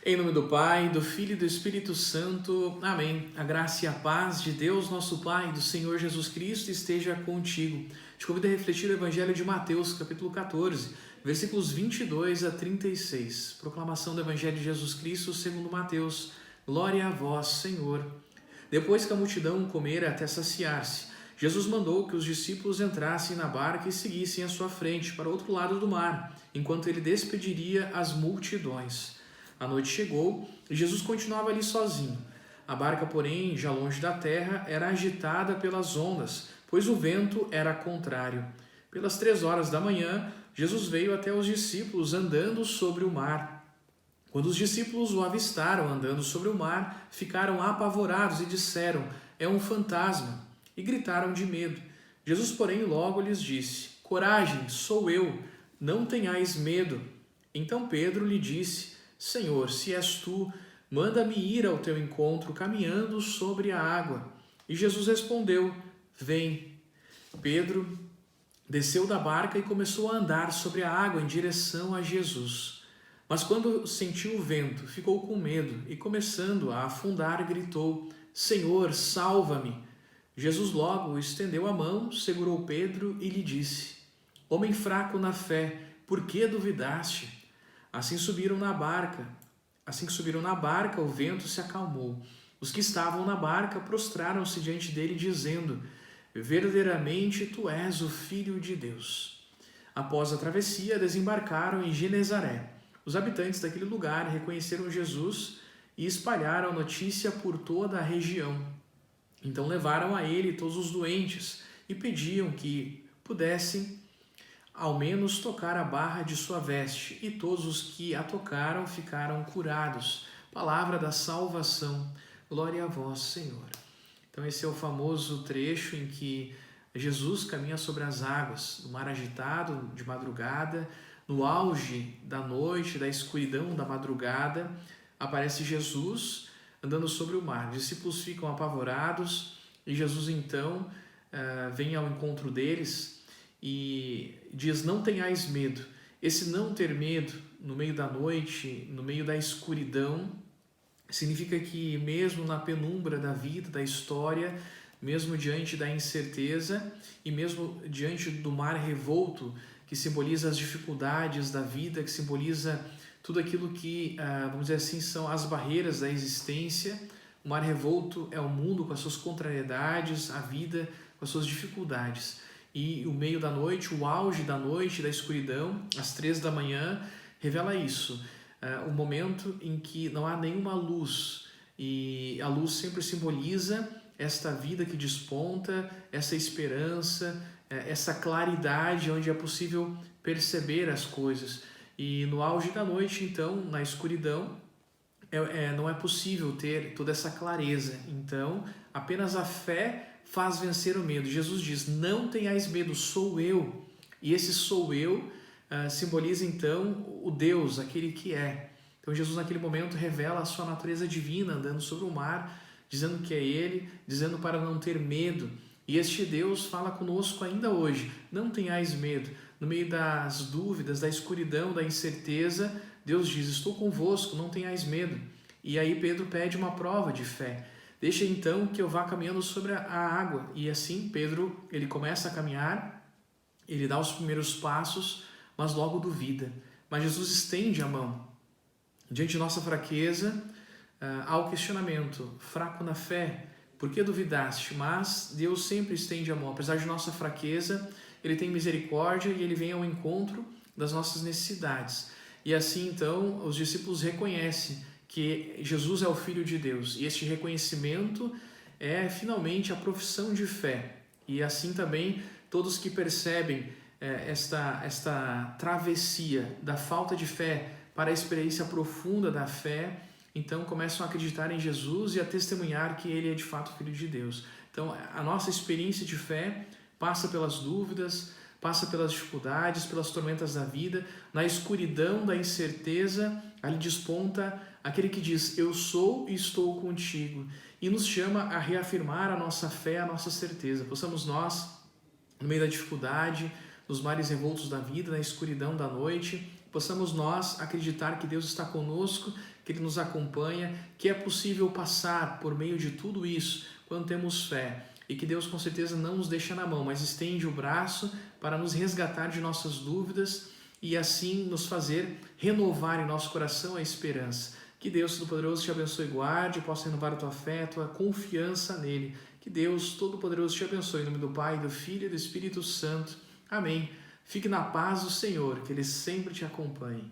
Em nome do Pai, do Filho e do Espírito Santo. Amém. A graça e a paz de Deus, nosso Pai, do Senhor Jesus Cristo, esteja contigo. Te convido a refletir o Evangelho de Mateus, capítulo 14, versículos 22 a 36. Proclamação do Evangelho de Jesus Cristo segundo Mateus. Glória a vós, Senhor. Depois que a multidão comera até saciar-se, Jesus mandou que os discípulos entrassem na barca e seguissem à sua frente, para o outro lado do mar, enquanto ele despediria as multidões. A noite chegou e Jesus continuava ali sozinho. A barca, porém, já longe da terra, era agitada pelas ondas, pois o vento era contrário. Pelas 3 horas da manhã, Jesus veio até os discípulos andando sobre o mar. Quando os discípulos o avistaram andando sobre o mar, ficaram apavorados e disseram: "É um fantasma!" e gritaram de medo. Jesus, porém, logo lhes disse: "Coragem, sou eu, não tenhais medo." Então Pedro lhe disse: "Senhor, se és tu, manda-me ir ao teu encontro caminhando sobre a água." E Jesus respondeu: "Vem." Pedro desceu da barca e começou a andar sobre a água em direção a Jesus. Mas quando sentiu o vento, ficou com medo e, começando a afundar, gritou: "Senhor, salva-me!" Jesus logo estendeu a mão, segurou Pedro e lhe disse: "Homem fraco na fé, por que duvidaste?" Assim que subiram na barca, o vento se acalmou. Os que estavam na barca prostraram-se diante dele, dizendo: "Verdadeiramente tu és o Filho de Deus." Após a travessia, desembarcaram em Genezaré. Os habitantes daquele lugar reconheceram Jesus e espalharam a notícia por toda a região. Então levaram a ele todos os doentes e pediam que pudessem ao menos tocar a barra de sua veste, e todos os que a tocaram ficaram curados. Palavra da salvação. Glória a vós, Senhor. Então esse é o famoso trecho em que Jesus caminha sobre as águas, no mar agitado, de madrugada, no auge da noite, da escuridão da madrugada, aparece Jesus andando sobre o mar. Os discípulos ficam apavorados e Jesus então vem ao encontro deles e diz: "Não tenhais medo." Esse não ter medo no meio da noite, no meio da escuridão, significa que mesmo na penumbra da vida, da história, mesmo diante da incerteza e mesmo diante do mar revolto, que simboliza as dificuldades da vida, que simboliza tudo aquilo que, vamos dizer assim, são as barreiras da existência. O mar revolto é o mundo com as suas contrariedades, a vida com as suas dificuldades. E o meio da noite, o auge da noite, da escuridão, às 3 da manhã, revela isso. O momento em que não há nenhuma luz. E a luz sempre simboliza esta vida que desponta, essa esperança, essa claridade onde é possível perceber as coisas. E no auge da noite, então, na escuridão, não é possível ter toda essa clareza. Então, apenas a fé faz vencer o medo. Jesus diz: "Não tenhais medo, sou eu." E esse "sou eu" simboliza então o Deus, aquele que é. Então Jesus naquele momento revela a sua natureza divina, andando sobre o mar, dizendo que é Ele, dizendo para não ter medo. E este Deus fala conosco ainda hoje: "Não tenhais medo." No meio das dúvidas, da escuridão, da incerteza, Deus diz: "Estou convosco, não tenhais medo." E aí Pedro pede uma prova de fé. "Deixa então que eu vá caminhando sobre a água." E assim Pedro, ele começa a caminhar, ele dá os primeiros passos, mas logo duvida. Mas Jesus estende a mão. Diante de nossa fraqueza, há o questionamento: fraco na fé, por que duvidaste? Mas Deus sempre estende a mão. Apesar de nossa fraqueza, Ele tem misericórdia e Ele vem ao encontro das nossas necessidades. E assim então os discípulos reconhecem que Jesus é o Filho de Deus. E este reconhecimento é finalmente a profissão de fé. E assim também todos que percebem esta travessia da falta de fé para a experiência profunda da fé, então começam a acreditar em Jesus e a testemunhar que Ele é de fato o Filho de Deus. Então a nossa experiência de fé passa pelas dúvidas, passa pelas dificuldades, pelas tormentas da vida. Na escuridão da incerteza, ali desponta aquele que diz: "Eu sou e estou contigo", e nos chama a reafirmar a nossa fé, a nossa certeza. Possamos nós, no meio da dificuldade, nos mares revoltos da vida, na escuridão da noite, possamos nós acreditar que Deus está conosco, que Ele nos acompanha, que é possível passar por meio de tudo isso quando temos fé e que Deus com certeza não nos deixa na mão, mas estende o braço para nos resgatar de nossas dúvidas e assim nos fazer renovar em nosso coração a esperança. Que Deus Todo-Poderoso te abençoe e guarde, possa renovar a tua fé, a tua confiança nele. Que Deus Todo-Poderoso te abençoe. Em nome do Pai, do Filho e do Espírito Santo. Amém. Fique na paz do Senhor, que Ele sempre te acompanhe.